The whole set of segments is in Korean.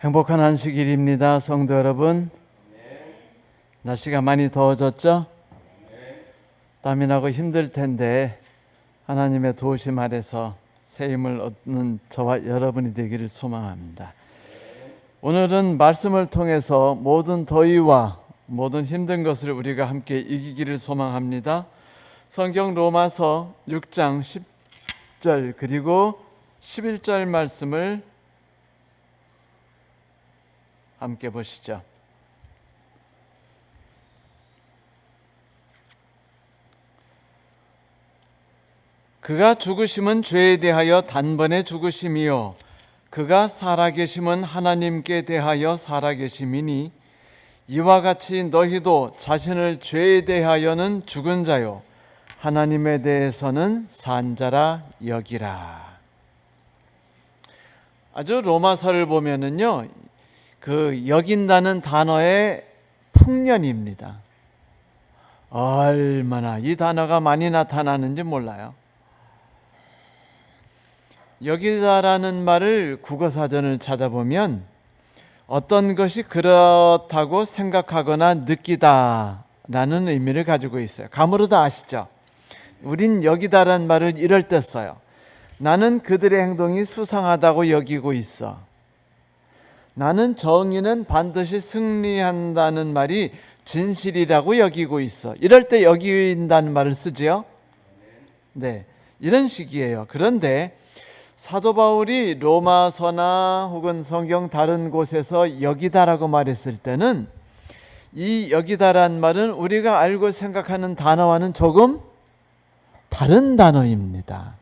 행복한 안식일입니다. 성도 여러분, 날씨가 많이 더워졌죠? 땀이 나고 힘들 텐데 하나님의 도우심 아래서 새 힘을 얻는 저와 여러분이 되기를 소망합니다. 오늘은 말씀을 통해서 모든 더위와 모든 힘든 것을 우리가 함께 이기기를 소망합니다. 성경 로마서 6장 10절 그리고 11절 말씀을 함께 보시죠. 그가 죽으심은 죄에 대하여 단번에 죽으심이요 그가 살아계심은 하나님께 대하여 살아계심이니 이와 같이 너희도 자신을 죄에 대하여는 죽은 자요 하나님에 대해서는 산 자라 여기라. 아주 로마서를 보면은요, 그 여긴다는 단어의 풍년입니다. 얼마나 이 단어가 많이 나타나는지 몰라요. 여기다라는 말을 국어사전을 찾아보면 어떤 것이 그렇다고 생각하거나 느끼다라는 의미를 가지고 있어요. 감으로 다 아시죠? 우린 여기다라는 말을 이럴 때 써요. 나는 그들의 행동이 수상하다고 여기고 있어. 나는 정의는 반드시 승리한다는 말이 진실이라고 여기고 있어. 이럴 때 여긴다는 말을 쓰지요. 네, 이런 식이에요. 그런데 사도 바울이 로마서나 혹은 성경 다른 곳에서 여기다라고 말했을 때는 이 여기다란 말은 우리가 알고 생각하는 단어와는 조금 다른 단어입니다.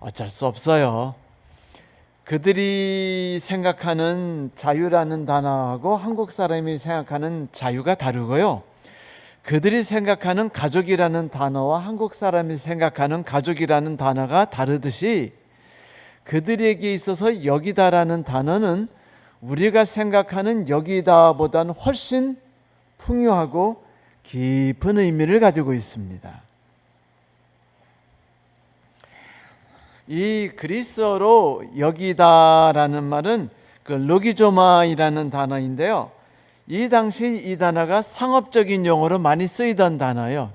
어쩔 수 없어요. 그들이 생각하는 자유라는 단어하고 한국 사람이 생각하는 자유가 다르고요. 그들이 생각하는 가족이라는 단어와 한국 사람이 생각하는 가족이라는 단어가 다르듯이 그들에게 있어서 여기다라는 단어는 우리가 생각하는 여기다보다는 훨씬 풍요하고 깊은 의미를 가지고 있습니다. 이 그리스어로 여기다라는 말은 그 로기조마이라는 단어인데요. 이 당시 이 단어가 상업적인 용어로 많이 쓰이던 단어예요.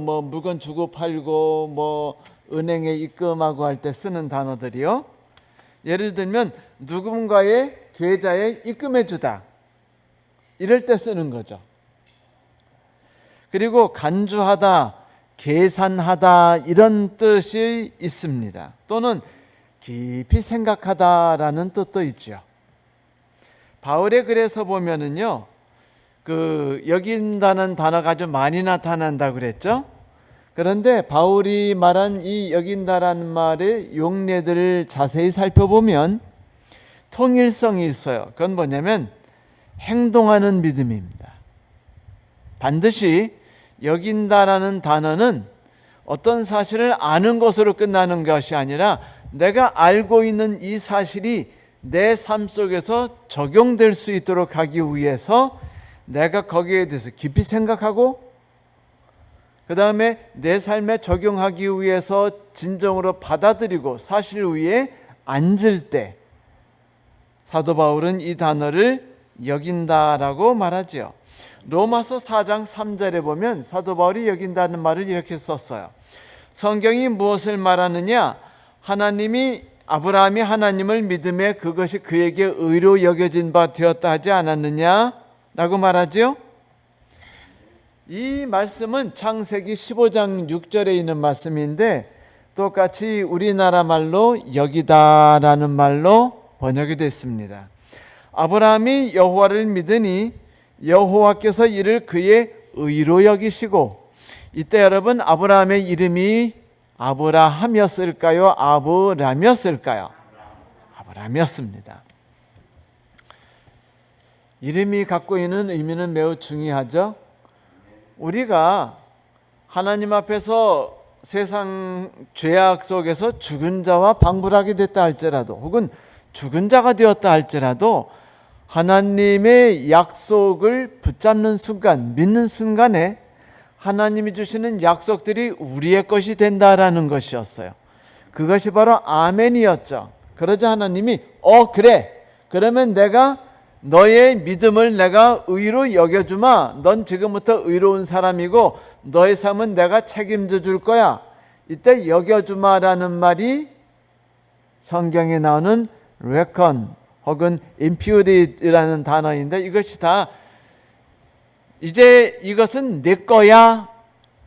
뭐 물건 주고 팔고 뭐 은행에 입금하고 할 때 쓰는 단어들이요. 예를 들면 누군가의 계좌에 입금해 주다. 이럴 때 쓰는 거죠. 그리고 간주하다, 계산하다 이런 뜻이 있습니다. 또는 깊이 생각하다라는 뜻도 있죠. 바울의 글에서 보면은요, 여긴다는 단어가 아주 많이 나타난다고 그랬죠. 그런데 바울이 말한 이 여긴다라는 말의 용례들을 자세히 살펴보면 통일성이 있어요. 그건 뭐냐면 행동하는 믿음입니다. 반드시 여긴다라는 단어는 어떤 사실을 아는 것으로 끝나는 것이 아니라 내가 알고 있는 이 사실이 내 삶 속에서 적용될 수 있도록 하기 위해서 내가 거기에 대해서 깊이 생각하고 그 다음에 내 삶에 적용하기 위해서 진정으로 받아들이고 사실 위에 앉을 때 사도 바울은 이 단어를 여긴다라고 말하죠. 로마서 4장 3절에 보면 사도 바울이 여긴다는 말을 이렇게 썼어요. 성경이 무엇을 말하느냐? 아브라함이 하나님을 믿음에 그것이 그에게 의로 여겨진 바 되었다 하지 않았느냐? 라고 말하죠. 이 말씀은 창세기 15장 6절에 있는 말씀인데 똑같이 우리나라 말로 여기다라는 말로 번역이 됐습니다. 아브라함이 여호와를 믿으니 여호와께서 이를 그의 의로 여기시고, 이때 여러분 아브라함의 이름이 아브라함이었을까요? 아브람이었을까요? 아브람이었습니다. 이름이 갖고 있는 의미는 매우 중요하죠. 우리가 하나님 앞에서 세상 죄악 속에서 죽은 자와 방불하게 됐다 할지라도 혹은 죽은 자가 되었다 할지라도 하나님의 약속을 붙잡는 순간, 믿는 순간에 하나님이 주시는 약속들이 우리의 것이 된다라는 것이었어요. 그것이 바로 아멘이었죠. 그러자 하나님이 그래. 그러면 내가 너의 믿음을 내가 의로 여겨주마. 넌 지금부터 의로운 사람이고 너의 삶은 내가 책임져 줄 거야. 이때 여겨주마라는 말이 성경에 나오는 reckon 혹은 impute이라는 단어인데, 이것이 다 이제 이것은 내 거야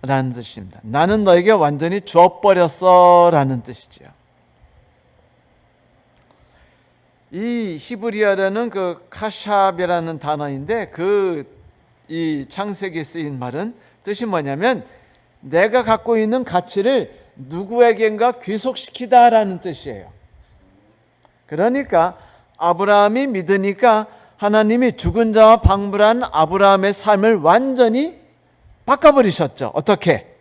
라는 뜻입니다. 나는 너에게 완전히 주어버렸어 라는 뜻이죠. 이 히브리어라는 그 카샵이라는 단어인데, 이 창세기에 쓰인 말은 뜻이 뭐냐면 내가 갖고 있는 가치를 누구에겐가 귀속시키다 라는 뜻이에요. 그러니까 아브라함이 믿으니까 하나님이 죽은 자와 방불한 아브라함의 삶을 완전히 바꿔버리셨죠. 어떻게?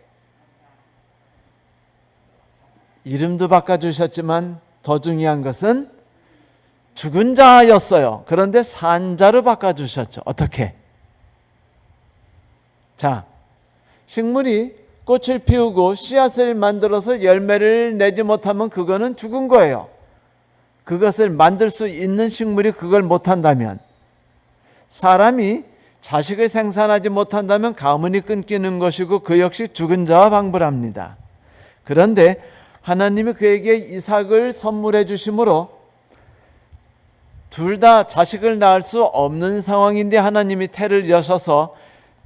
이름도 바꿔주셨지만 더 중요한 것은 죽은 자였어요. 그런데 산 자로 바꿔주셨죠. 어떻게? 자, 식물이 꽃을 피우고 씨앗을 만들어서 열매를 내지 못하면 그거는 죽은 거예요. 그것을 만들 수 있는 식물이 그걸 못한다면, 사람이 자식을 생산하지 못한다면 가문이 끊기는 것이고 그 역시 죽은 자와 방불합니다. 그런데 하나님이 그에게 이삭을 선물해 주심으로 둘 다 자식을 낳을 수 없는 상황인데 하나님이 태를 여셔서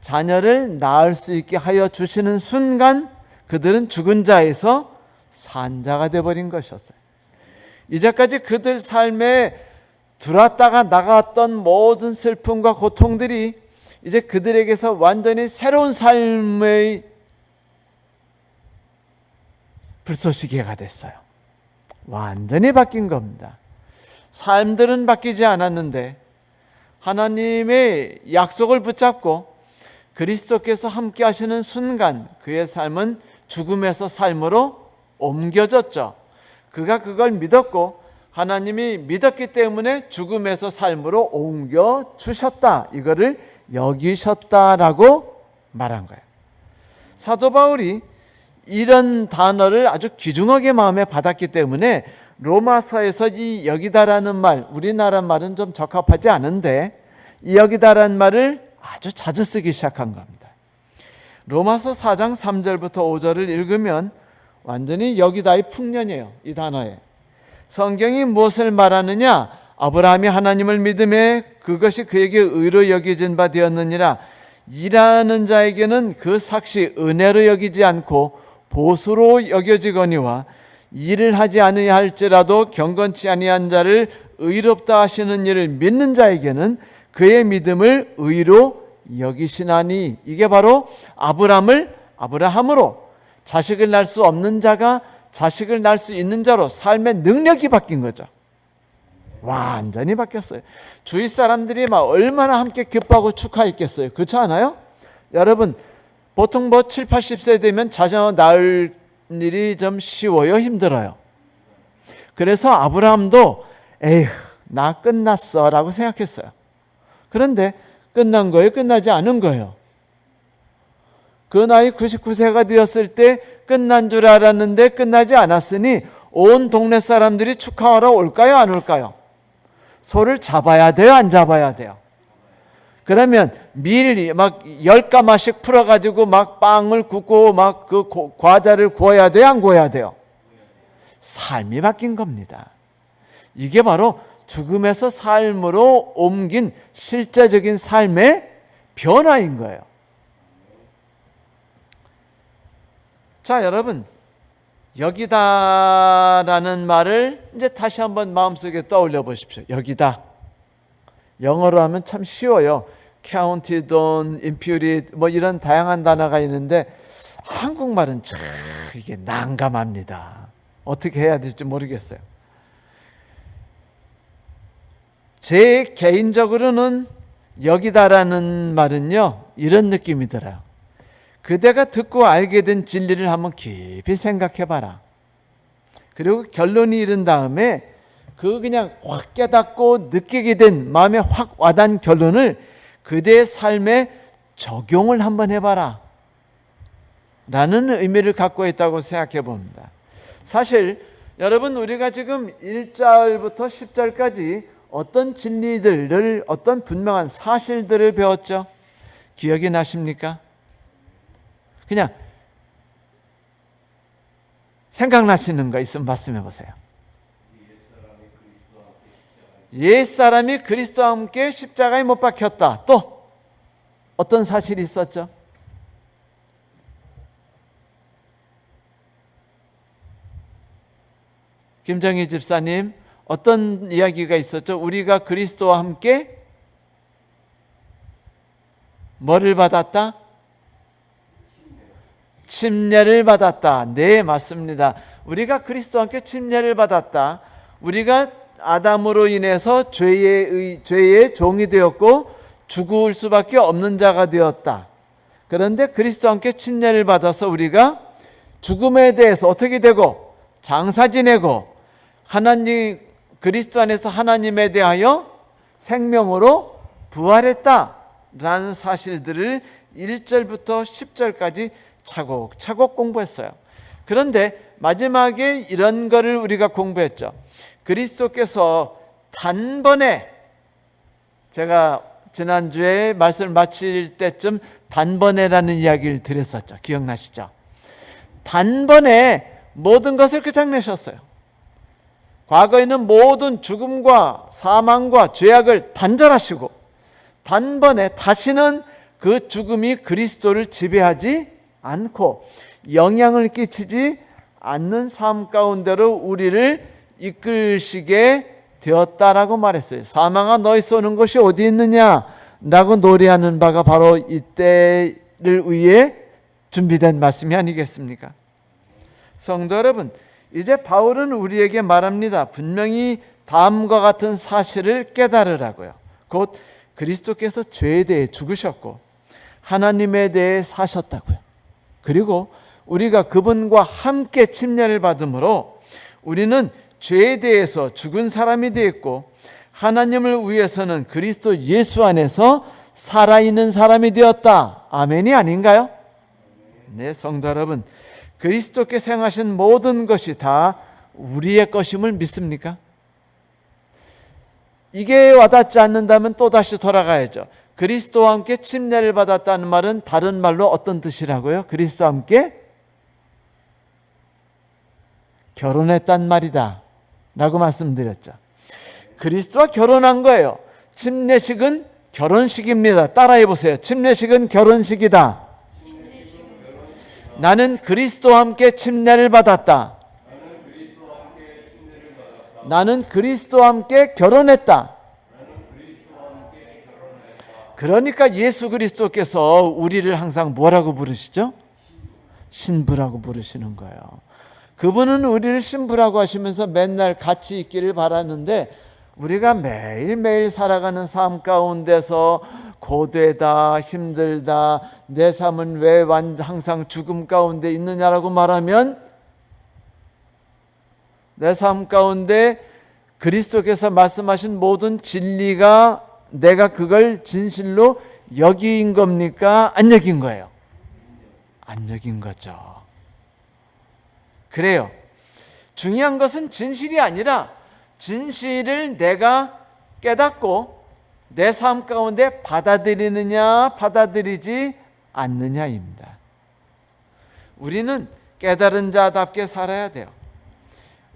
자녀를 낳을 수 있게 하여 주시는 순간 그들은 죽은 자에서 산 자가 되어버린 것이었어요. 이제까지 그들 삶에 들어왔다가 나갔던 모든 슬픔과 고통들이 이제 그들에게서 완전히 새로운 삶의 불쏘시개가 됐어요. 완전히 바뀐 겁니다. 삶들은 바뀌지 않았는데 하나님의 약속을 붙잡고 그리스도께서 함께 하시는 순간 그의 삶은 죽음에서 삶으로 옮겨졌죠. 그가 그걸 믿었고 하나님이 믿었기 때문에 죽음에서 삶으로 옮겨주셨다. 이거를 여기셨다라고 말한 거예요. 사도 바울이 이런 단어를 아주 귀중하게 마음에 받았기 때문에 로마서에서 이 여기다라는 말, 우리나라 말은 좀 적합하지 않은데 이 여기다라는 말을 아주 자주 쓰기 시작한 겁니다. 로마서 4장 3절부터 5절을 읽으면 완전히 여기다의 풍년이에요. 이 단어에. 성경이 무엇을 말하느냐? 아브라함이 하나님을 믿음에 그것이 그에게 의로 여겨진 바 되었느니라. 일하는 자에게는 그 삭시 은혜로 여기지 않고 보수로 여겨지거니와 일을 하지 아니할지라도 경건치 아니한 자를 의롭다 하시는 일을 믿는 자에게는 그의 믿음을 의로 여기시나니. 이게 바로 아브라함으로 자식을 낳을 수 없는 자가 자식을 낳을 수 있는 자로 삶의 능력이 바뀐 거죠. 완전히 바뀌었어요. 주위 사람들이 막 얼마나 함께 기뻐하고 축하했겠어요. 그렇지 않아요? 여러분, 보통 7, 80세 되면 자녀 낳을 일이 좀 쉬워요? 힘들어요? 그래서 아브라함도 에휴, 나 끝났어 라고 생각했어요. 그런데 끝난 거예요? 끝나지 않은 거예요? 그 나이 99세가 되었을 때 끝난 줄 알았는데 끝나지 않았으니 온 동네 사람들이 축하하러 올까요? 안 올까요? 소를 잡아야 돼요? 안 잡아야 돼요? 그러면 밀 막 10가마씩 풀어가지고 막 빵을 굽고 막 그 과자를 구워야 돼요? 안 구워야 돼요? 삶이 바뀐 겁니다. 이게 바로 죽음에서 삶으로 옮긴 실제적인 삶의 변화인 거예요. 자, 여러분, 여기다라는 말을 이제 다시 한번 마음속에 떠올려 보십시오. 여기다. 영어로 하면 참 쉬워요. counted on, imputed, 뭐 이런 다양한 단어가 있는데 한국말은 참 이게 난감합니다. 어떻게 해야 될지 모르겠어요. 제 개인적으로는 여기다라는 말은요, 이런 느낌이 들어요. 그대가 듣고 알게 된 진리를 한번 깊이 생각해 봐라. 그리고 결론이 이른 다음에 그냥 확 깨닫고 느끼게 된 마음에 확 와닿은 결론을 그대의 삶에 적용을 한번 해봐라 라는 의미를 갖고 있다고 생각해 봅니다. 사실 여러분, 우리가 지금 1절부터 10절까지 어떤 진리들을, 어떤 분명한 사실들을 배웠죠? 기억이 나십니까? 그냥 생각나시는 거 있으면 말씀해 보세요. 옛사람이 그리스도와 함께 십자가에 못 박혔다. 또 어떤 사실이 있었죠? 김정희 집사님, 어떤 이야기가 있었죠? 우리가 그리스도와 함께 뭐를 받았다? 침례를 받았다. 네, 맞습니다. 우리가 그리스도와 함께 침례를 받았다. 우리가 아담으로 인해서 죄의 종이 되었고 죽을 수밖에 없는 자가 되었다. 그런데 그리스도와 함께 침례를 받아서 우리가 죽음에 대해서 어떻게 되고 장사 지내고 하나님, 그리스도 안에서 하나님에 대하여 생명으로 부활했다라는 사실들을 1절부터 10절까지 차곡차곡 공부했어요. 그런데 마지막에 이런 거를 우리가 공부했죠. 그리스도께서 단번에, 제가 지난주에 말씀을 마칠 때쯤 단번에라는 이야기를 드렸었죠. 기억나시죠? 단번에 모든 것을 끝장내셨어요. 과거에는 모든 죽음과 사망과 죄악을 단절하시고 단번에 다시는 그 죽음이 그리스도를 지배하지 않고 영향을 끼치지 않는 삶 가운데로 우리를 이끌시게 되었다라고 말했어요. 사망아 너희 쏘는 곳이 어디 있느냐 라고 노래하는 바가 바로 이때를 위해 준비된 말씀이 아니겠습니까? 성도 여러분, 이제 바울은 우리에게 말합니다. 분명히 다음과 같은 사실을 깨달으라고요. 곧 그리스도께서 죄에 대해 죽으셨고 하나님에 대해 사셨다고요. 그리고 우리가 그분과 함께 침례를 받음으로 우리는 죄에 대해서 죽은 사람이 되었고 하나님을 위해서는 그리스도 예수 안에서 살아있는 사람이 되었다. 아멘이 아닌가요? 네, 성도 여러분, 그리스도께서 행하신 모든 것이 다 우리의 것임을 믿습니까? 이게 와닿지 않는다면 또다시 돌아가야죠. 그리스도와 함께 침례를 받았다는 말은 다른 말로 어떤 뜻이라고요? 그리스도와 함께 결혼했단 말이다 라고 말씀드렸죠. 그리스도와 결혼한 거예요. 침례식은 결혼식입니다. 따라해 보세요. 침례식은 결혼식이다. 나는 그리스도와 함께 침례를 받았다. 나는 그리스도와 함께 결혼했다. 그러니까 예수 그리스도께서 우리를 항상 뭐라고 부르시죠? 신부라고 부르시는 거예요. 그분은 우리를 신부라고 하시면서 맨날 같이 있기를 바라는데 우리가 매일매일 살아가는 삶 가운데서 고되다, 힘들다, 내 삶은 왜 항상 죽음 가운데 있느냐라고 말하면 내 삶 가운데 그리스도께서 말씀하신 모든 진리가 내가 그걸 진실로 여긴 겁니까? 안 여긴 거예요? 안 여긴 거죠. 그래요. 중요한 것은 진실이 아니라 진실을 내가 깨닫고 내 삶 가운데 받아들이느냐 받아들이지 않느냐입니다. 우리는 깨달은 자답게 살아야 돼요.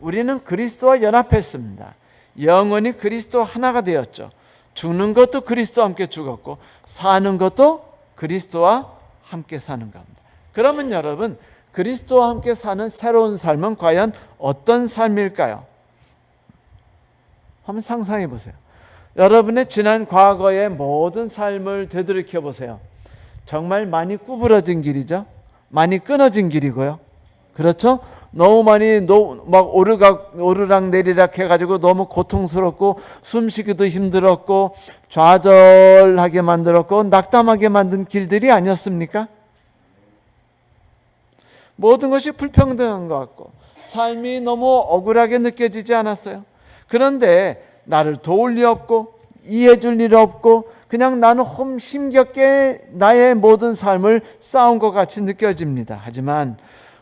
우리는 그리스도와 연합했습니다. 영원히 그리스도 하나가 되었죠. 죽는 것도 그리스도와 함께 죽었고 사는 것도 그리스도와 함께 사는 겁니다. 그러면 여러분, 그리스도와 함께 사는 새로운 삶은 과연 어떤 삶일까요? 한번 상상해 보세요. 여러분의 지난 과거의 모든 삶을 되돌이켜 보세요. 정말 많이 구부러진 길이죠. 많이 끊어진 길이고요. 그렇죠? 너무 많이 막 오르락 내리락 해가지고 너무 고통스럽고 숨쉬기도 힘들었고 좌절하게 만들었고 낙담하게 만든 길들이 아니었습니까? 모든 것이 불평등한 것 같고 삶이 너무 억울하게 느껴지지 않았어요? 그런데 나를 도울 리 없고 이해해 줄 일 없고 그냥 나는 힘겹게 나의 모든 삶을 싸운 것 같이 느껴집니다. 하지만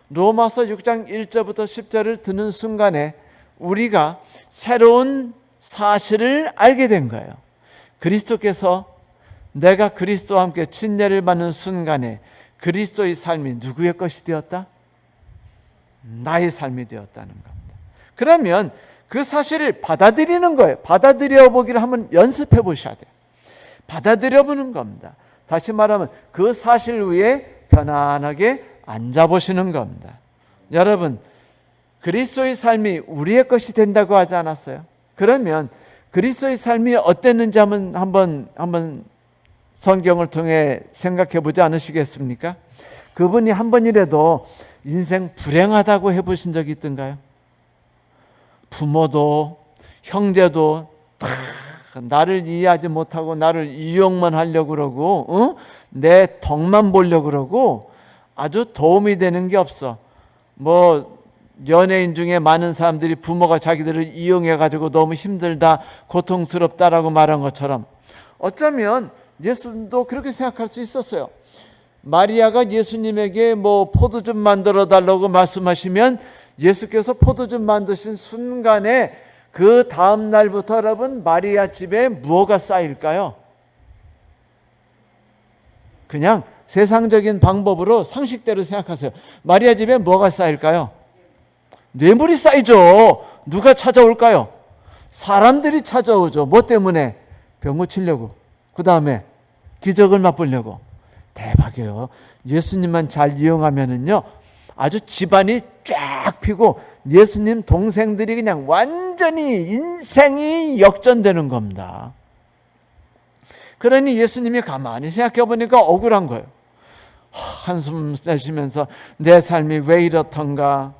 로마서 6장 1절부터 10절을 듣는 순간에 우리가 새로운 사실을 알게 된 거예요. 그리스도께서 내가 그리스도와 함께 침례를 받는 순간에 그리스도의 삶이 누구의 것이 되었다? 나의 삶이 되었다는 겁니다. 그러면 그 사실을 받아들이는 거예요. 받아들여 보기를 한번 연습해 보셔야 돼요. 받아들여 보는 겁니다. 다시 말하면 그 사실 위에 편안하게 앉아 보시는 겁니다. 여러분, 그리스도의 삶이 우리의 것이 된다고 하지 않았어요? 그러면 그리스도의 삶이 어땠는지 한번 성경을 통해 생각해 보지 않으시겠습니까? 그분이 한 번이라도 인생 불행하다고 해보신 적이 있던가요? 부모도 형제도 다 나를 이해하지 못하고 나를 이용만 하려고 그러고 내 덕만 보려고 그러고 아주 도움이 되는 게 없어. 뭐 연예인 중에 많은 사람들이 부모가 자기들을 이용해가지고 너무 힘들다, 고통스럽다라고 말한 것처럼 어쩌면 예수도 그렇게 생각할 수 있었어요. 마리아가 예수님에게 뭐 포도즙 만들어 달라고 말씀하시면 예수께서 포도즙 만드신 순간에 그 다음 날부터 여러분 마리아 집에 무엇가 쌓일까요? 그냥 세상적인 방법으로 상식대로 생각하세요. 마리아 집에 뭐가 쌓일까요? 뇌물이 쌓이죠. 누가 찾아올까요? 사람들이 찾아오죠. 뭐 때문에? 병 고치려고. 그 다음에 기적을 맛보려고. 대박이에요. 예수님만 잘 이용하면은요, 아주 집안이 쫙 피고 예수님 동생들이 그냥 완전히 인생이 역전되는 겁니다. 그러니 예수님이 가만히 생각해 보니까 억울한 거예요. 한숨 내쉬면서 내 삶이 왜 이렇던가,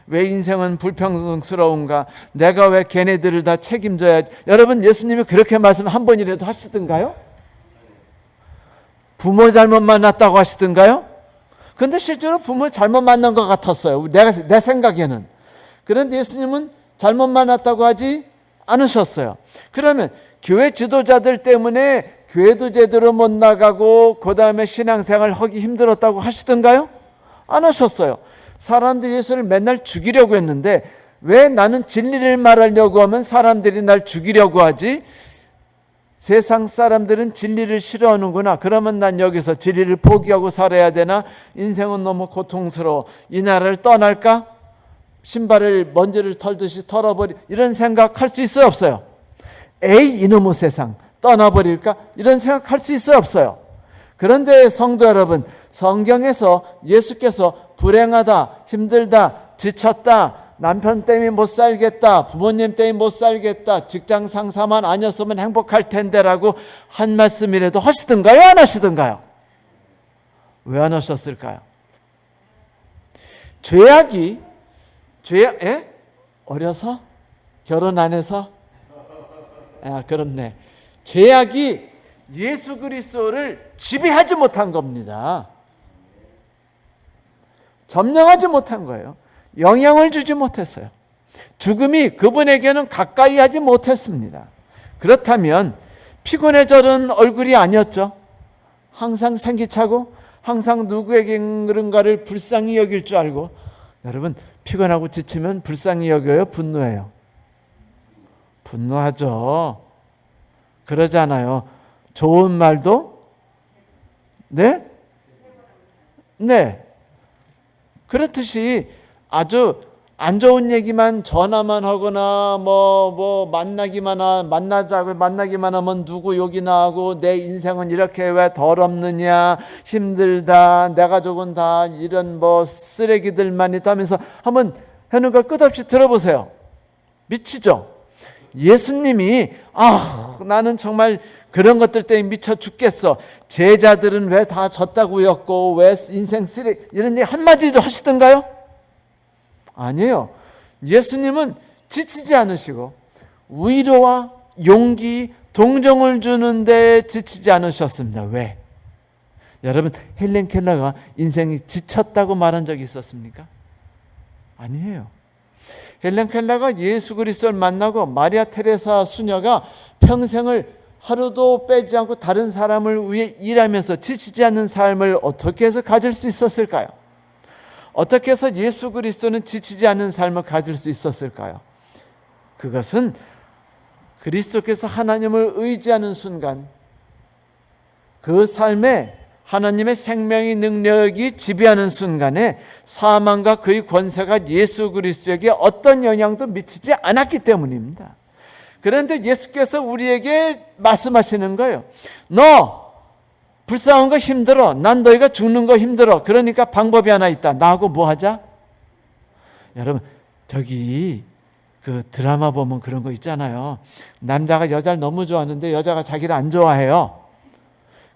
왜 인생은 불평등스러운가, 내가 왜 걔네들을 다 책임져야. 여러분, 예수님이 그렇게 말씀 한 번이라도 하시던가요? 부모 잘못 만났다고 하시던가요? 근데 실제로 부모 잘못 만난 것 같았어요. 내 생각에는. 그런데 예수님은 잘못 만났다고 하지 않으셨어요. 그러면 교회 지도자들 때문에 교회도 제대로 못 나가고 그 다음에 신앙생활 하기 힘들었다고 하시던가요? 안 하셨어요. 사람들이 예수를 맨날 죽이려고 했는데 왜 나는 진리를 말하려고 하면 사람들이 날 죽이려고 하지? 세상 사람들은 진리를 싫어하는구나. 그러면 난 여기서 진리를 포기하고 살아야 되나? 인생은 너무 고통스러워. 이 나라를 떠날까? 신발을 먼지를 털듯이 털어버리. 이런 생각할 수 있어요, 없어요? 에이, 이놈의 세상 떠나버릴까? 이런 생각할 수 있어요, 없어요? 그런데 성도 여러분, 성경에서 예수께서 불행하다, 힘들다, 지쳤다, 남편 때문에 못 살겠다, 부모님 때문에 못 살겠다, 직장 상사만 아니었으면 행복할 텐데라고 한 말씀이라도 하시던가요? 안 하시던가요? 왜 안 하셨을까요? 어려서? 결혼 안 해서? 그렇네. 죄악이 예수 그리스도를 지배하지 못한 겁니다. 점령하지 못한 거예요. 영향을 주지 못했어요. 죽음이 그분에게는 가까이 하지 못했습니다. 그렇다면 피곤해져는 얼굴이 아니었죠. 항상 생기차고 항상 누구에게 그런가를 불쌍히 여길 줄 알고. 여러분, 피곤하고 지치면 불쌍히 여겨요? 분노해요? 분노하죠. 그러잖아요. 좋은 말도 네? 그렇듯이 아주 안 좋은 얘기만 전화만 하거나 만나기만 하면 누구 욕이나 하고 내 인생은 이렇게 왜 더럽느냐, 힘들다, 내 가족은 다 이런 쓰레기들만 있다 하면서 한번 하는 걸 끝없이 들어보세요. 미치죠? 예수님이 나는 정말 그런 것들 때문에 미쳐 죽겠어. 제자들은 왜 다 졌다고 했고 왜 인생 쓰레기 이런 얘기 한마디도 하시던가요? 아니에요. 예수님은 지치지 않으시고 위로와 용기, 동정을 주는데 지치지 않으셨습니다. 왜? 여러분, 헬렌 켈러가 인생이 지쳤다고 말한 적이 있었습니까? 아니에요. 헬렌 켈러가 예수 그리스도를 만나고 마리아 테레사 수녀가 평생을 하루도 빼지 않고 다른 사람을 위해 일하면서 지치지 않는 삶을 어떻게 해서 가질 수 있었을까요? 어떻게 해서 예수 그리스도는 지치지 않는 삶을 가질 수 있었을까요? 그것은 그리스도께서 하나님을 의지하는 순간 그 삶에 하나님의 생명의 능력이 지배하는 순간에 사망과 그의 권세가 예수 그리스도에게 어떤 영향도 미치지 않았기 때문입니다. 그런데 예수께서 우리에게 말씀하시는 거예요. 너 불쌍한 거 힘들어. 난 너희가 죽는 거 힘들어. 그러니까 방법이 하나 있다. 나하고 뭐 하자? 여러분, 저기 그 드라마 보면 그런 거 있잖아요. 남자가 여자를 너무 좋아하는데 여자가 자기를 안 좋아해요.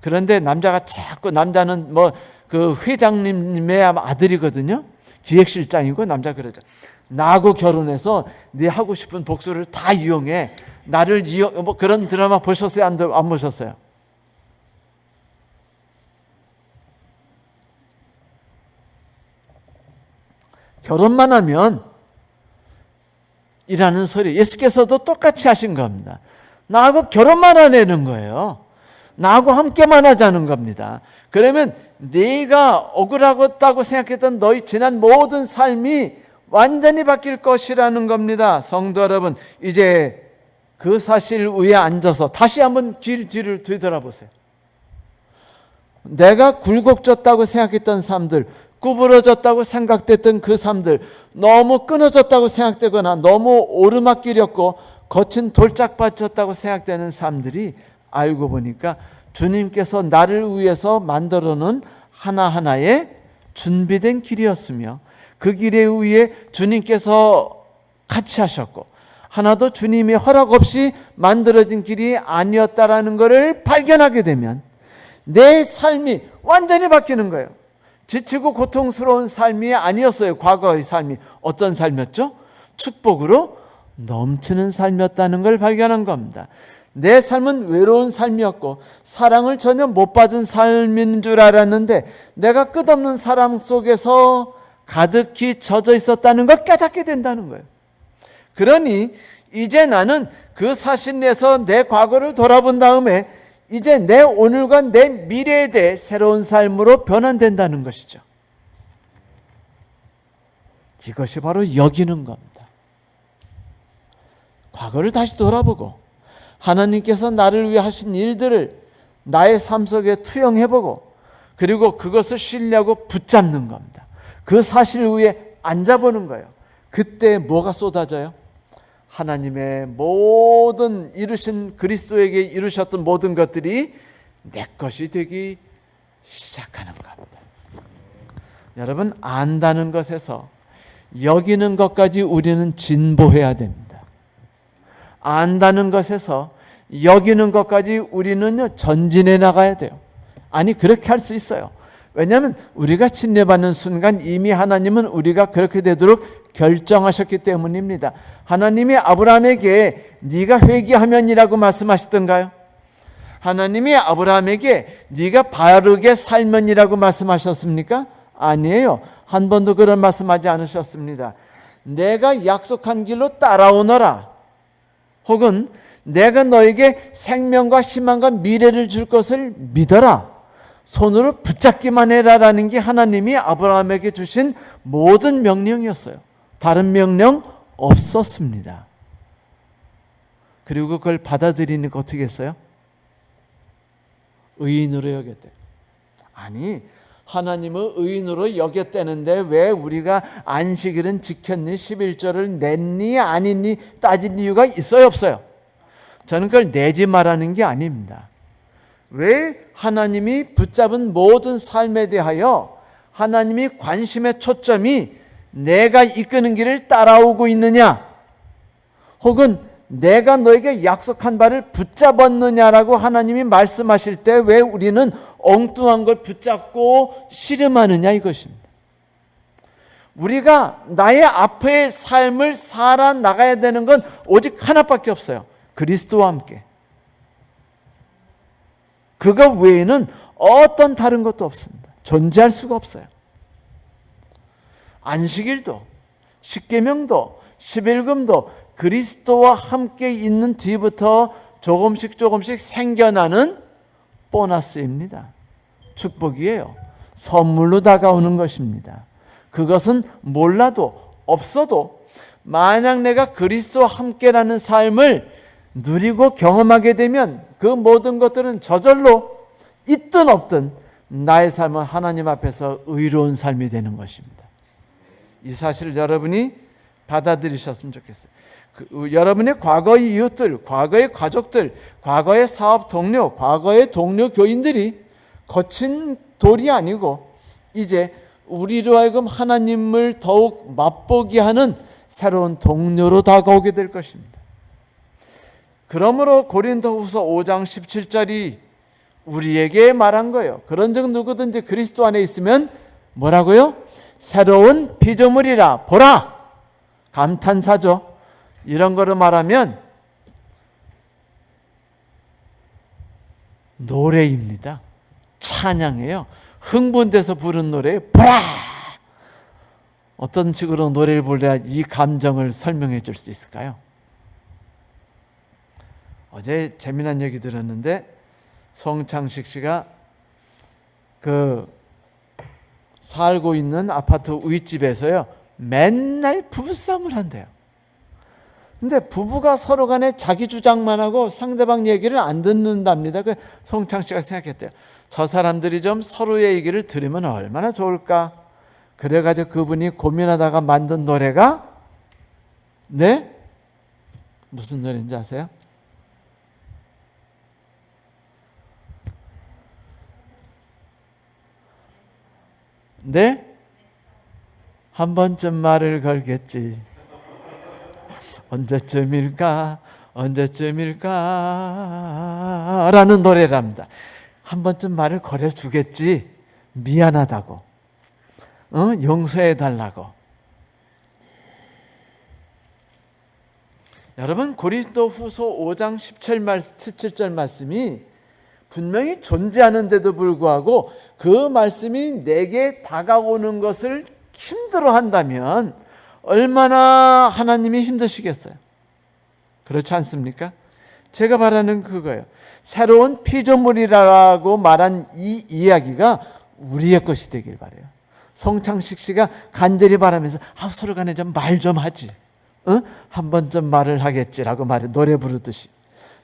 그런데 남자가 자꾸, 남자는 뭐 그 회장님의 아들이거든요. 기획실장이고, 남자 그러죠. 나하고 결혼해서 네 하고 싶은 복수를 다 이용해. 나를 이용, 뭐 그런 드라마 보셨어요? 안 보셨어요? 결혼만 하면 이라는 소리, 예수께서도 똑같이 하신 겁니다. 나하고 결혼만 하려는 거예요. 나하고 함께만 하자는 겁니다. 그러면 네가 억울하다고 생각했던 너희 지난 모든 삶이 완전히 바뀔 것이라는 겁니다. 성도 여러분, 이제 그 사실 위에 앉아서 다시 한번 뒤를 되돌아보세요. 내가 굴곡졌다고 생각했던 삶들, 구부러졌다고 생각됐던 그 삶들, 너무 끊어졌다고 생각되거나 너무 오르막길이었고 거친 돌짝밭이었다고 생각되는 삶들이 알고 보니까 주님께서 나를 위해서 만들어 놓은 하나하나의 준비된 길이었으며 그 길에 위에 주님께서 같이 하셨고 하나도 주님의 허락 없이 만들어진 길이 아니었다라는 것을 발견하게 되면 내 삶이 완전히 바뀌는 거예요. 지치고 고통스러운 삶이 아니었어요. 과거의 삶이 어떤 삶이었죠? 축복으로 넘치는 삶이었다는 걸 발견한 겁니다. 내 삶은 외로운 삶이었고 사랑을 전혀 못 받은 삶인 줄 알았는데 내가 끝없는 사랑 속에서 가득히 젖어 있었다는 걸 깨닫게 된다는 거예요. 그러니 이제 나는 그 사실에서 내 과거를 돌아본 다음에 이제 내 오늘과 내 미래에 대해 새로운 삶으로 변환된다는 것이죠. 이것이 바로 여기는 겁니다. 과거를 다시 돌아보고 하나님께서 나를 위해 하신 일들을 나의 삶 속에 투영해보고 그리고 그것을 신뢰하고 붙잡는 겁니다. 그 사실 위에 앉아보는 거예요. 그때 뭐가 쏟아져요? 하나님의 모든 이루신 그리스도에게 이루셨던 모든 것들이 내 것이 되기 시작하는 겁니다. 여러분, 안다는 것에서 여기는 것까지 우리는 진보해야 됩니다. 안다는 것에서 여기는 것까지 우리는 전진해 나가야 돼요. 아니, 그렇게 할 수 있어요. 왜냐하면 우리가 침례받는 순간 이미 하나님은 우리가 그렇게 되도록 결정하셨기 때문입니다. 하나님이 아브라함에게 네가 회개하면이라고 말씀하시던가요? 하나님이 아브라함에게 네가 바르게 살면이라고 말씀하셨습니까? 아니에요. 한 번도 그런 말씀하지 않으셨습니다. 내가 약속한 길로 따라오너라. 혹은 내가 너에게 생명과 희망과 미래를 줄 것을 믿어라. 손으로 붙잡기만 해라라는 게 하나님이 아브라함에게 주신 모든 명령이었어요. 다른 명령 없었습니다. 그리고 그걸 받아들이니까 어떻게 했어요? 의인으로 여겼대. 아니, 하나님을 의인으로 여겼다는데 왜 우리가 안식일은 지켰니? 11조를 냈니? 아니니? 따질 이유가 있어요? 없어요? 저는 그걸 내지 말라는 게 아닙니다. 왜 하나님이 붙잡은 모든 삶에 대하여 하나님이 관심의 초점이 내가 이끄는 길을 따라오고 있느냐, 혹은 내가 너에게 약속한 바를 붙잡았느냐라고 하나님이 말씀하실 때 왜 우리는 엉뚱한 걸 붙잡고 씨름하느냐 이것입니다. 우리가 나의 앞의 삶을 살아나가야 되는 건 오직 하나밖에 없어요. 그리스도와 함께. 그것 외에는 어떤 다른 것도 없습니다. 존재할 수가 없어요. 안식일도, 십계명도, 십일금도 그리스도와 함께 있는 뒤부터 조금씩 생겨나는 보너스입니다. 축복이에요. 선물로 다가오는 것입니다. 그것은 몰라도 없어도 만약 내가 그리스도와 함께라는 삶을 누리고 경험하게 되면 그 모든 것들은 저절로 있든 없든 나의 삶은 하나님 앞에서 의로운 삶이 되는 것입니다. 이 사실을 여러분이 받아들이셨으면 좋겠어요. 여러분의 과거의 이웃들, 과거의 가족들, 과거의 사업 동료, 과거의 동료 교인들이 거친 돌이 아니고 이제 우리로 하여금 하나님을 더욱 맛보게 하는 새로운 동료로 다가오게 될 것입니다. 그러므로 고린도후서 5장 17절이 우리에게 말한 거예요. 그런즉 누구든지 그리스도 안에 있으면 뭐라고요? 새로운 피조물이라. 보라! 감탄사죠. 이런 거로 말하면 노래입니다. 찬양이에요. 흥분돼서 부른 노래. 보라! 어떤 식으로 노래를 불러야 이 감정을 설명해 줄 수 있을까요? 어제 재미난 얘기 들었는데 송창식 씨가 살고 있는 아파트 윗집에서요 맨날 부부싸움을 한대요. 근데 부부가 서로 간에 자기 주장만 하고 상대방 얘기를 안 듣는답니다. 송창식 씨가 생각했대요. 저 사람들이 좀 서로의 얘기를 들으면 얼마나 좋을까. 그래가지고 그분이 고민하다가 만든 노래가 무슨 노래인지 아세요? 한 번쯤 말을 걸겠지. 언제쯤일까 라는 노래랍니다. 한 번쯤 말을 걸어주겠지. 미안하다고, 용서해달라고. 여러분, 고린도후서 5장 17절 말씀이 분명히 존재하는데도 불구하고 그 말씀이 내게 다가오는 것을 힘들어한다면 얼마나 하나님이 힘드시겠어요? 그렇지 않습니까? 제가 바라는 그거예요. 새로운 피조물이라고 말한 이 이야기가 우리의 것이 되길 바라요. 송창식 씨가 간절히 바라면서 서로 간에 좀 말 좀 하지, 한 번쯤 말을 하겠지라고 노래 부르듯이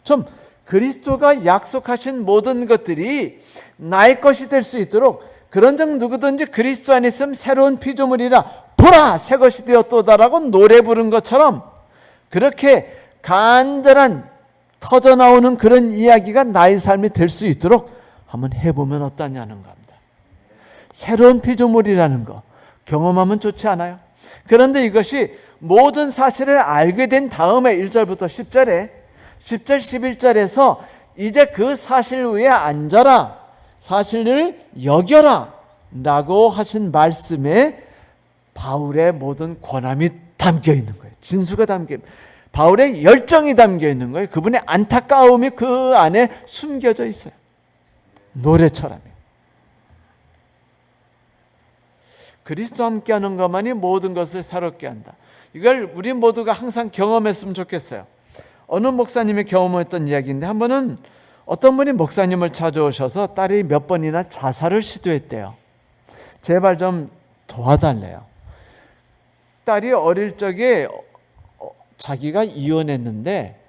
좀 그리스도가 약속하신 모든 것들이 나의 것이 될 수 있도록 그런즉 누구든지 그리스도 안에 있으면 새로운 피조물이라. 보라! 새 것이 되었도다라고 노래 부른 것처럼 그렇게 간절한 터져나오는 그런 이야기가 나의 삶이 될 수 있도록 한번 해보면 어떠냐는 겁니다. 새로운 피조물이라는 거 경험하면 좋지 않아요? 그런데 이것이 모든 사실을 알게 된 다음에 1절부터 10절 11절에서 이제 그 사실 위에 앉아라, 사실을 여겨라 라고 하신 말씀에 바울의 모든 권함이 담겨 있는 거예요. 진수가 담겨 있는 거예요. 바울의 열정이 담겨 있는 거예요. 그분의 안타까움이 그 안에 숨겨져 있어요. 노래처럼요. 그리스도와 함께하는 것만이 모든 것을 새롭게 한다. 이걸 우리 모두가 항상 경험했으면 좋겠어요. 어느 목사님이 경험했던 이야기인데 한 번은 어떤 분이 목사님을 찾아오셔서 딸이 몇 번이나 자살을 시도했대요. 제발 좀 도와달래요. 딸이 어릴 적에 자기가 이혼했는데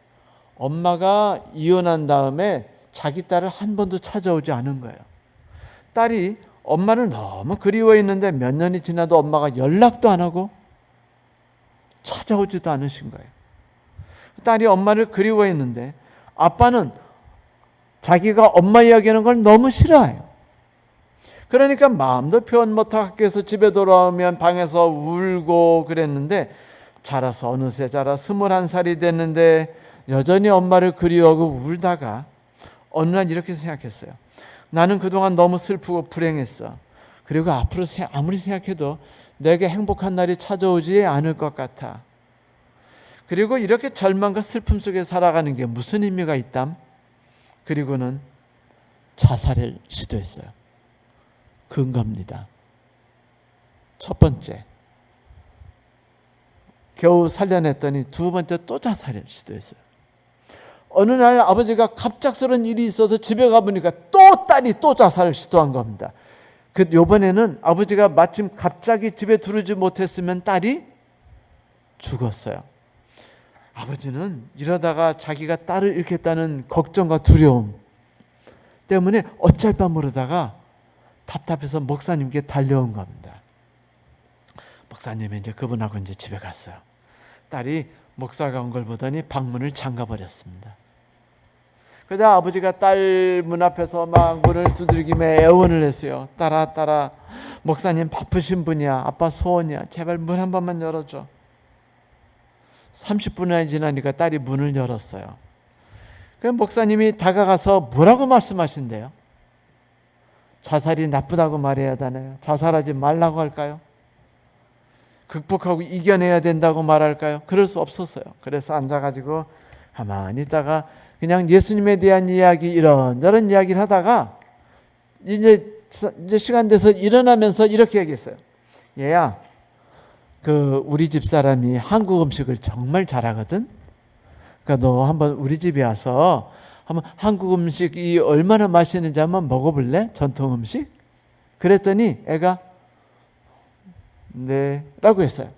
엄마가 이혼한 다음에 자기 딸을 한 번도 찾아오지 않은 거예요. 딸이 엄마를 너무 그리워했는데 몇 년이 지나도 엄마가 연락도 안 하고 찾아오지도 않으신 거예요. 딸이 엄마를 그리워했는데 아빠는 자기가 엄마 이야기하는 걸 너무 싫어해요. 그러니까 마음도 표현 못하고 학교에서 집에 돌아오면 방에서 울고 그랬는데 자라서 어느새 자라 21살이 됐는데 여전히 엄마를 그리워하고 울다가 어느 날 이렇게 생각했어요. 나는 그동안 너무 슬프고 불행했어. 그리고 앞으로 아무리 생각해도 내게 행복한 날이 찾아오지 않을 것 같아. 그리고 이렇게 절망과 슬픔 속에 살아가는 게 무슨 의미가 있담? 그리고는 자살을 시도했어요. 근거입니다. 첫 번째, 겨우 살려냈더니 두 번째 또 자살을 시도했어요. 어느 날 아버지가 갑작스러운 일이 있어서 집에 가보니까 또 딸이 또 자살을 시도한 겁니다. 요번에는 아버지가 마침 갑자기 집에 들어오지 못했으면 딸이 죽었어요. 아버지는 이러다가 자기가 딸을 잃겠다는 걱정과 두려움 때문에 어쩔 바 모르다가 답답해서 목사님께 달려온 겁니다. 목사님이 이제 그분하고 이제 집에 갔어요. 딸이 목사가 온 걸 보더니 방문을 잠가 버렸습니다. 그러자 아버지가 딸 문 앞에서 막 문을 두들기며 애원을 했어요. 딸아, 목사님 바쁘신 분이야. 아빠 소원이야. 제발 문 한 번만 열어줘. 30분이 지나니까 딸이 문을 열었어요. 그 목사님이 다가가서 뭐라고 말씀하신대요? 자살이 나쁘다고 말해야 되나요? 자살하지 말라고 할까요? 극복하고 이겨내야 된다고 말할까요? 그럴 수 없었어요. 그래서 앉아가지고 가만히 있다가 그냥 예수님에 대한 이야기 이런저런 이야기를 하다가 이제 시간 돼서 일어나면서 이렇게 얘기했어요. 얘야, 우리 집 사람이 한국 음식을 정말 잘하거든. 그러니까 너 한번 우리 집에 와서 한번 한국 음식이 얼마나 맛있는지 한번 먹어볼래? 전통 음식? 그랬더니 애가 네 라고 했어요.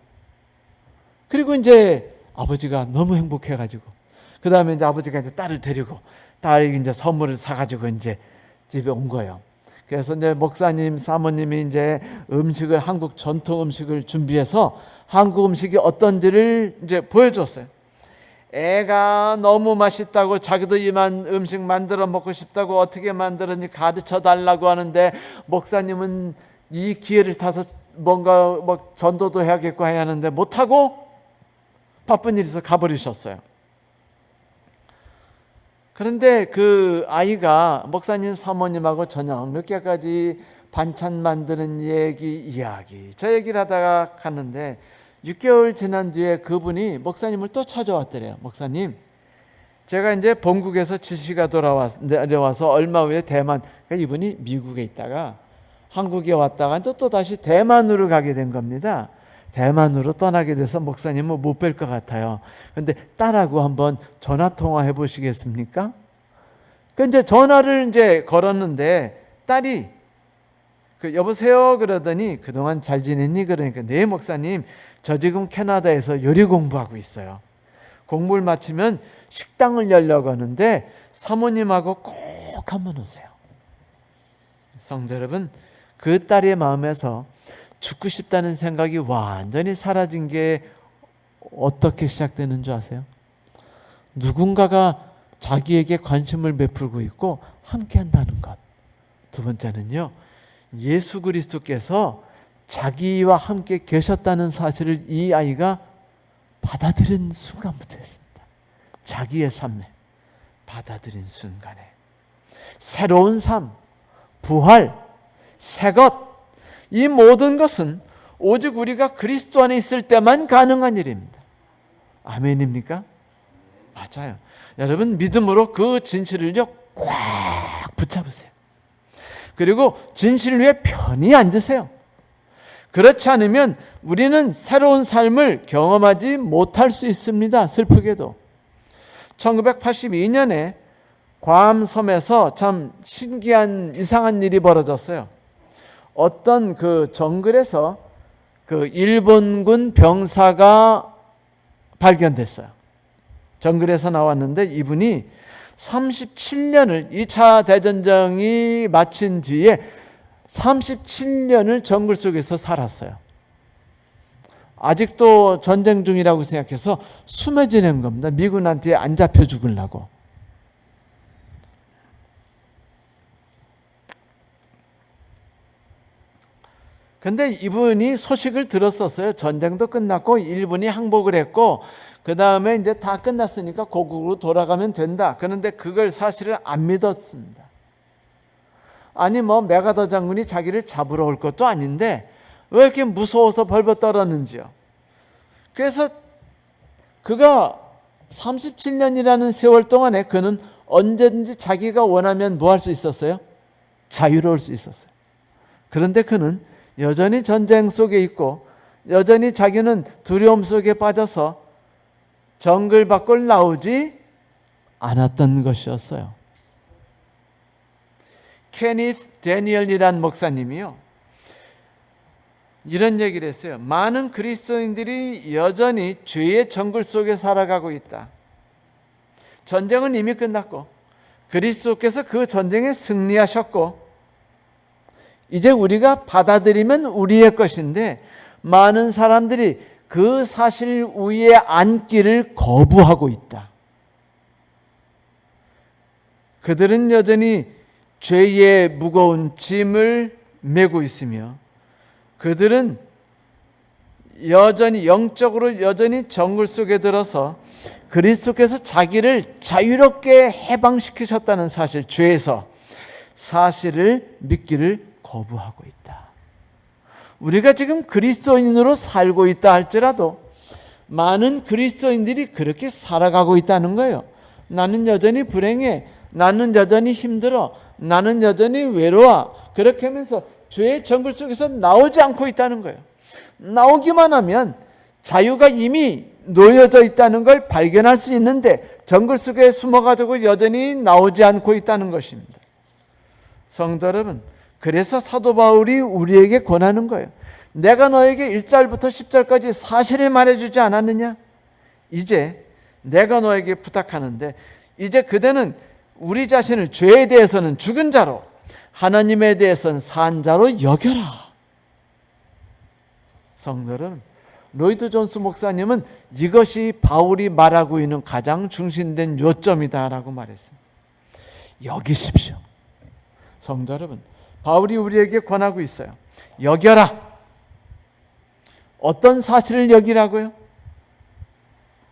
그리고 이제 아버지가 너무 행복해가지고 그 다음에 이제 아버지가 이제 딸을 데리고 딸이 이제 선물을 사가지고 이제 집에 온 거예요. 그래서 이제 목사님, 사모님이 이제 음식을, 한국 전통 음식을 준비해서 한국 음식이 어떤지를 이제 보여줬어요. 애가 너무 맛있다고 자기도 이만 음식 만들어 먹고 싶다고 어떻게 만들었는지 가르쳐 달라고 하는데 목사님은 이 기회를 타서 뭔가 전도도 해야겠고 해야 하는데 못하고 바쁜 일이 있어 가버리셨어요. 그런데 그 아이가 목사님 사모님하고 저녁 늦게까지 반찬 만드는 이야기 저 얘기를 하다가 갔는데 6개월 지난 뒤에 그분이 목사님을 또 찾아왔더래요. 목사님, 제가 이제 본국에서 지시가 내려와서 얼마 후에 대만, 그러니까 이분이 미국에 있다가 한국에 왔다가 또 다시 대만으로 가게 된 겁니다. 대만으로 떠나게 돼서 목사님은 못 뵐 것 같아요. 그런데 딸하고 한번 전화 통화해 보시겠습니까? 그 이제 전화를 이제 걸었는데 딸이 여보세요 그러더니 그동안 잘 지냈니? 그러니까 네 목사님, 저 지금 캐나다에서 요리 공부하고 있어요. 공부를 마치면 식당을 열려고 하는데 사모님하고 꼭 한번 오세요. 성도 여러분, 그 딸의 마음에서 죽고 싶다는 생각이 완전히 사라진 게 어떻게 시작되는 줄 아세요? 누군가가 자기에게 관심을 베풀고 있고 함께 한다는 것. 두 번째는요, 예수 그리스도께서 자기와 함께 계셨다는 사실을 이 아이가 받아들인 순간부터였습니다. 자기의 삶에 받아들인 순간에 새로운 삶, 부활, 새것, 이 모든 것은 오직 우리가 그리스도 안에 있을 때만 가능한 일입니다. 아멘입니까? 맞아요. 여러분 믿음으로 그 진실을요 꽉 붙잡으세요. 그리고 진실 위에 편히 앉으세요. 그렇지 않으면 우리는 새로운 삶을 경험하지 못할 수 있습니다. 슬프게도 1982년에 괌섬에서 참 신기한 이상한 일이 벌어졌어요. 어떤 그 정글에서 그 일본군 병사가 발견됐어요. 정글에서 나왔는데 이분이 37년을 2차 대전쟁이 마친 뒤에 37년을 정글 속에서 살았어요. 아직도 전쟁 중이라고 생각해서 숨어 지낸 겁니다. 미군한테 안 잡혀 죽으려고. 근데 이분이 소식을 들었었어요. 전쟁도 끝났고 일본이 항복을 했고 그 다음에 이제 다 끝났으니까 고국으로 돌아가면 된다. 그런데 그걸 사실을 안 믿었습니다. 아니 메가더 장군이 자기를 잡으러 올 것도 아닌데 왜 이렇게 무서워서 벌벌 떨었는지요. 그래서 그가 37년이라는 세월 동안에 그는 언제든지 자기가 원하면 뭐 할 수 있었어요? 자유로울 수 있었어요. 그런데 그는 여전히 전쟁 속에 있고 여전히 자기는 두려움 속에 빠져서 정글 밖을 나오지 않았던 것이었어요. 케니스 데니얼이란 목사님이요, 이런 얘기를 했어요. 많은 그리스도인들이 여전히 죄의 정글 속에 살아가고 있다. 전쟁은 이미 끝났고 그리스도께서 그 전쟁에 승리하셨고 이제 우리가 받아들이면 우리의 것인데 많은 사람들이 그 사실 위에 앉기를 거부하고 있다. 그들은 여전히 죄의 무거운 짐을 메고 있으며 그들은 여전히 영적으로 여전히 정글 속에 들어서 그리스도께서 자기를 자유롭게 해방시키셨다는 사실, 죄에서 사실을 믿기를 거부하고 있다. 우리가 지금 그리스도인으로 살고 있다 할지라도 많은 그리스도인들이 그렇게 살아가고 있다는 거예요. 나는 여전히 불행해. 나는 여전히 힘들어. 나는 여전히 외로워. 그렇게 하면서 죄의 정글 속에서 나오지 않고 있다는 거예요. 나오기만 하면 자유가 이미 놓여져 있다는 걸 발견할 수 있는데 정글 속에 숨어가지고 여전히 나오지 않고 있다는 것입니다. 성도 여러분, 그래서 사도 바울이 우리에게 권하는 거예요. 내가 너에게 1절부터 10절까지 사실을 말해주지 않았느냐? 이제 내가 너에게 부탁하는데 이제 그대는 우리 자신을 죄에 대해서는 죽은 자로 하나님에 대해서는 산 자로 여겨라. 성도 여러분, 로이드 존스 목사님은 이것이 바울이 말하고 있는 가장 중심된 요점이다라고 말했습니다. 여기십시오. 성도 여러분, 바울이 우리에게 권하고 있어요. 여겨라. 어떤 사실을 여기라고요?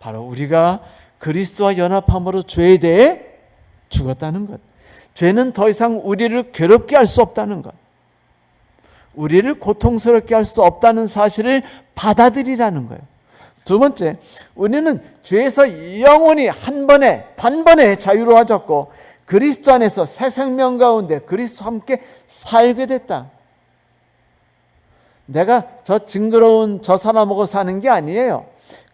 바로 우리가 그리스도와 연합함으로 죄에 대해 죽었다는 것. 죄는 더 이상 우리를 괴롭게 할 수 없다는 것. 우리를 고통스럽게 할 수 없다는 사실을 받아들이라는 거예요. 두 번째, 우리는 죄에서 영원히 단번에 자유로워졌고 그리스도 안에서 새 생명 가운데 그리스도와 함께 살게 됐다. 내가 저 징그러운 저 사람하고 사는 게 아니에요.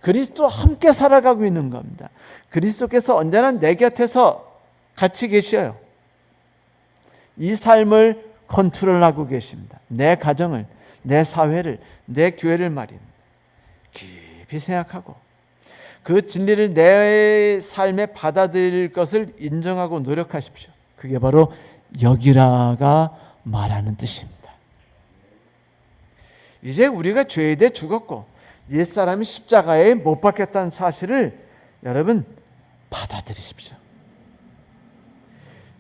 그리스도와 함께 살아가고 있는 겁니다. 그리스도께서 언제나 내 곁에서 같이 계셔요. 이 삶을 컨트롤하고 계십니다. 내 가정을, 내 사회를, 내 교회를 말입니다. 깊이 생각하고 그 진리를 내 삶에 받아들일 것을 인정하고 노력하십시오. 그게 바로 여기라가 말하는 뜻입니다. 이제 우리가 죄에 대해 죽었고 옛사람이 십자가에 못 박혔다는 사실을 여러분 받아들이십시오.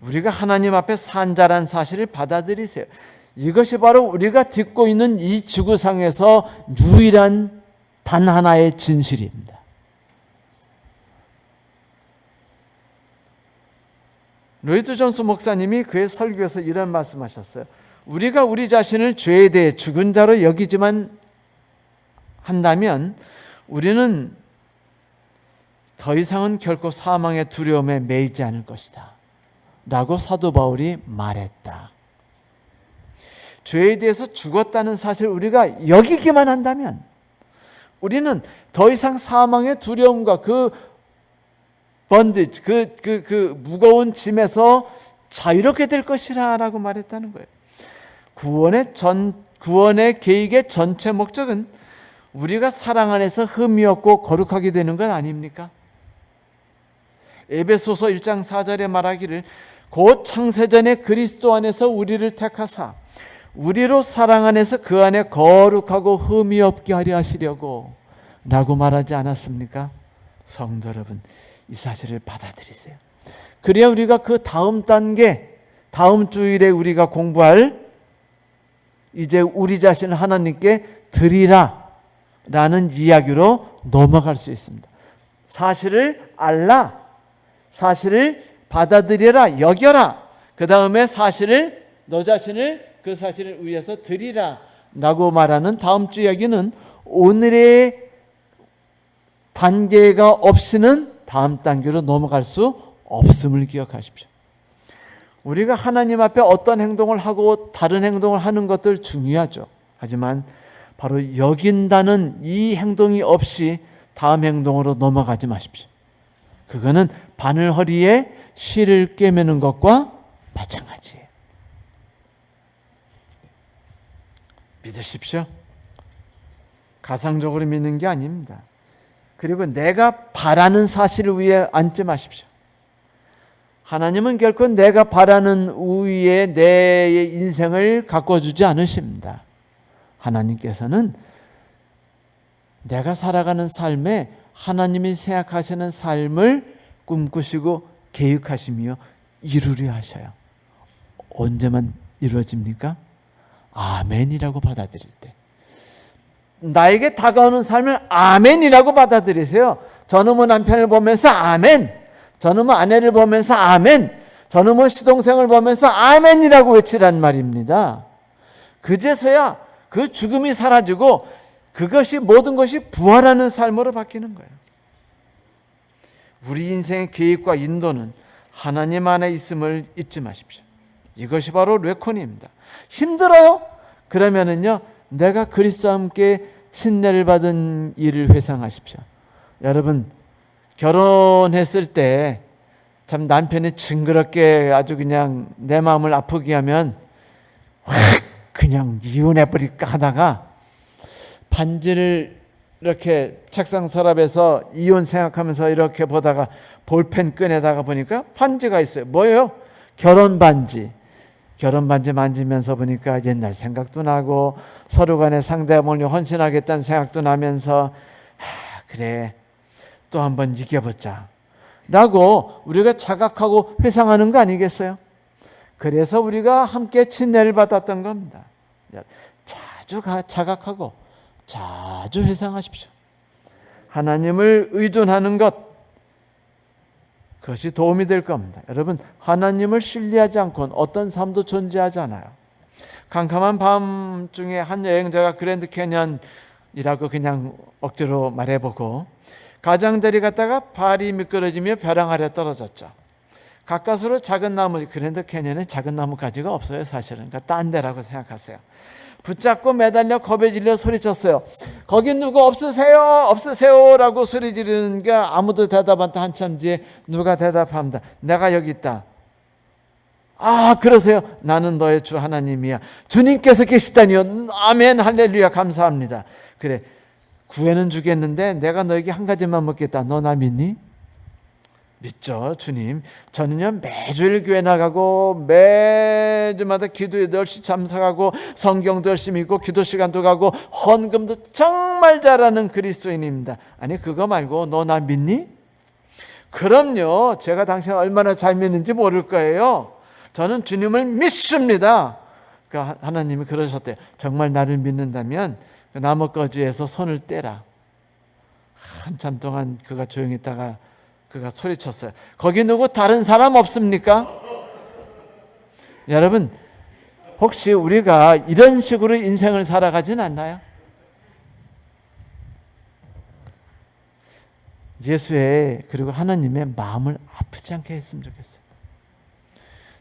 우리가 하나님 앞에 산 자란 사실을 받아들이세요. 이것이 바로 우리가 딛고 있는 이 지구상에서 유일한 단 하나의 진실입니다. 로이드 존스 목사님이 그의 설교에서 이런 말씀하셨어요. 우리가 우리 자신을 죄에 대해 죽은 자로 여기지만 한다면 우리는 더 이상은 결코 사망의 두려움에 매이지 않을 것이다 라고 사도 바울이 말했다. 죄에 대해서 죽었다는 사실을 우리가 여기기만 한다면 우리는 더 이상 사망의 두려움과 그 번디지, 그 무거운 짐에서 자유롭게 될 것이라 라고 말했다는 거예요. 구원의 계획의 전체 목적은 우리가 사랑 안에서 흠이 없고 거룩하게 되는 건 아닙니까? 에베소서 1장 4절에 말하기를 곧 창세전에 그리스도 안에서 우리를 택하사 우리로 사랑 안에서 그 안에 거룩하고 흠이 없게 하려 하시려고 라고 말하지 않았습니까? 성도 여러분, 이 사실을 받아들이세요. 그래야 우리가 그 다음 단계, 다음 주일에 우리가 공부할 이제 우리 자신을 하나님께 드리라 라는 이야기로 넘어갈 수 있습니다. 사실을 알라, 사실을 받아들여라, 여겨라. 그 다음에 사실을, 너 자신을 그 사실을 위해서 드리라 라고 말하는 다음 주 이야기는 오늘의 단계가 없이는 다음 단계로 넘어갈 수 없음을 기억하십시오. 우리가 하나님 앞에 어떤 행동을 하고 다른 행동을 하는 것들 중요하죠. 하지만 바로 여긴다는 이 행동이 없이 다음 행동으로 넘어가지 마십시오. 그거는 바늘 허리에 실을 꿰매는 것과 마찬가지예요. 믿으십시오. 가상적으로 믿는 게 아닙니다. 그리고 내가 바라는 사실을 위해 앉지 마십시오. 하나님은 결코 내가 바라는 위에 내 인생을 가꿔주지 않으십니다. 하나님께서는 내가 살아가는 삶에 하나님이 생각하시는 삶을 꿈꾸시고 계획하시며 이루려 하셔요. 언제만 이루어집니까? 아멘이라고 받아들일 때. 나에게 다가오는 삶을 아멘이라고 받아들이세요. 저놈의 남편을 보면서 아멘, 저놈의 아내를 보면서 아멘, 저놈의 시동생을 보면서 아멘이라고 외치란 말입니다. 그제서야 그 죽음이 사라지고 그것이 모든 것이 부활하는 삶으로 바뀌는 거예요. 우리 인생의 계획과 인도는 하나님 안에 있음을 잊지 마십시오. 이것이 바로 레코니입니다. 힘들어요? 그러면은요, 내가 그리스도와 함께 신뢰를 받은 일을 회상하십시오. 여러분, 결혼했을 때 참 남편이 징그럽게 아주 그냥 내 마음을 아프게 하면 확 그냥 이혼해버릴까 하다가 반지를 이렇게 책상 서랍에서 이혼 생각하면서 이렇게 보다가 볼펜 꺼내다가 보니까 반지가 있어요. 뭐예요? 결혼 반지. 결혼 반지 만지면서 보니까 옛날 생각도 나고 서로 간에 상대방을 헌신하겠다는 생각도 나면서 그래 또 한번 이겨보자 라고 우리가 자각하고 회상하는 거 아니겠어요? 그래서 우리가 함께 친례를 받았던 겁니다. 자주 자각하고 자주 회상하십시오. 하나님을 의존하는 것, 그것이 도움이 될 겁니다. 여러분, 하나님을 신뢰하지 않고는 어떤 삶도 존재하지 않아요. 캄캄한 밤 중에 한 여행자가 그랜드 캐년이라고 그냥 억지로 말해보고 가장자리 갔다가 발이 미끄러지며 벼랑 아래 떨어졌죠. 가까스로 작은 나무, 그랜드 캐년에 작은 나무가지가 없어요, 사실은. 그러니까 딴 데라고 생각하세요. 붙잡고 매달려 겁에 질려 소리쳤어요. 거기 누구 없으세요? 없으세요? 라고 소리 지르는 게 아무도 대답 안 해. 한참 뒤에 누가 대답합니다. 내가 여기 있다. 아, 그러세요? 나는 너의 주 하나님이야. 주님께서 계시다니요. 아멘, 할렐루야, 감사합니다. 그래, 구해는 주겠는데 내가 너에게 한 가지만 묻겠다. 너 나 믿니? 믿죠, 주님. 저는요, 매주일 교회 나가고 매주마다 기도에 열심히 참석하고 성경도 열심히 읽고 기도 시간도 가고 헌금도 정말 잘하는 그리스도인입니다. 아니, 그거 말고 너 나 믿니? 그럼요. 제가 당신 얼마나 잘 믿는지 모를 거예요. 저는 주님을 믿습니다. 그러니까 하나님이 그러셨대요. 정말 나를 믿는다면 그 나뭇가지에서 손을 떼라. 한참 동안 그가 조용히 있다가 그가 소리쳤어요. 거기 누구 다른 사람 없습니까? 여러분, 혹시 우리가 이런 식으로 인생을 살아가진 않나요? 예수의 그리고 하나님의 마음을 아프지 않게 했으면 좋겠어요.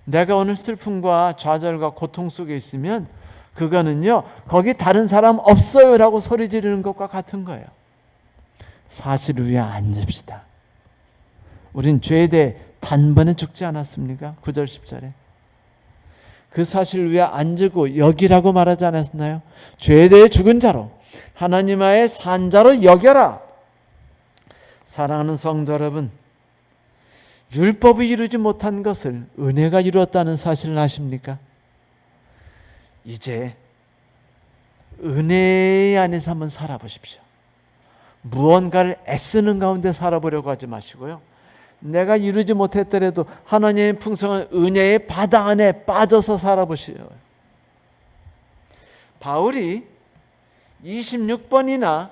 내가 오늘 슬픔과 좌절과 고통 속에 있으면 그거는요, 거기 다른 사람 없어요 라고 소리 지르는 것과 같은 거예요. 사실을 위해 앉읍시다. 우린 죄에 대해 단번에 죽지 않았습니까? 9절 10절에 그 사실을 위해 앉고 여기라고 말하지 않았나요? 죄에 대해 죽은 자로 하나님의 산 자로 여겨라. 사랑하는 성도 여러분, 율법이 이루지 못한 것을 은혜가 이루었다는 사실을 아십니까? 이제 은혜 안에서 한번 살아보십시오. 무언가를 애쓰는 가운데 살아보려고 하지 마시고요. 내가 이루지 못했더라도 하나님의 풍성한 은혜의 바다 안에 빠져서 살아보시오. 바울이 26번이나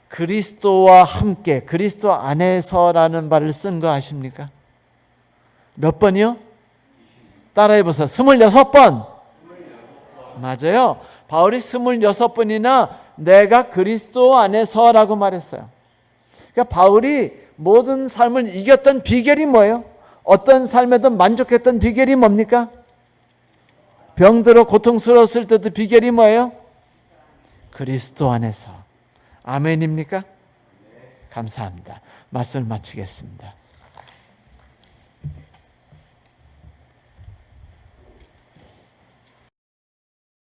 그리스도와 함께, 그리스도 안에서라는 말을 쓴 거 아십니까? 몇 번이요? 따라해보세요. 26번. 맞아요. 바울이 26번이나 내가 그리스도 안에서라고 말했어요. 그러니까 바울이 모든 삶을 이겼던 비결이 뭐예요? 어떤 삶에도 만족했던 비결이 뭡니까? 병들어 고통스러웠을 때도 비결이 뭐예요? 그리스도 안에서. 아멘입니까? 감사합니다. 말씀을 마치겠습니다.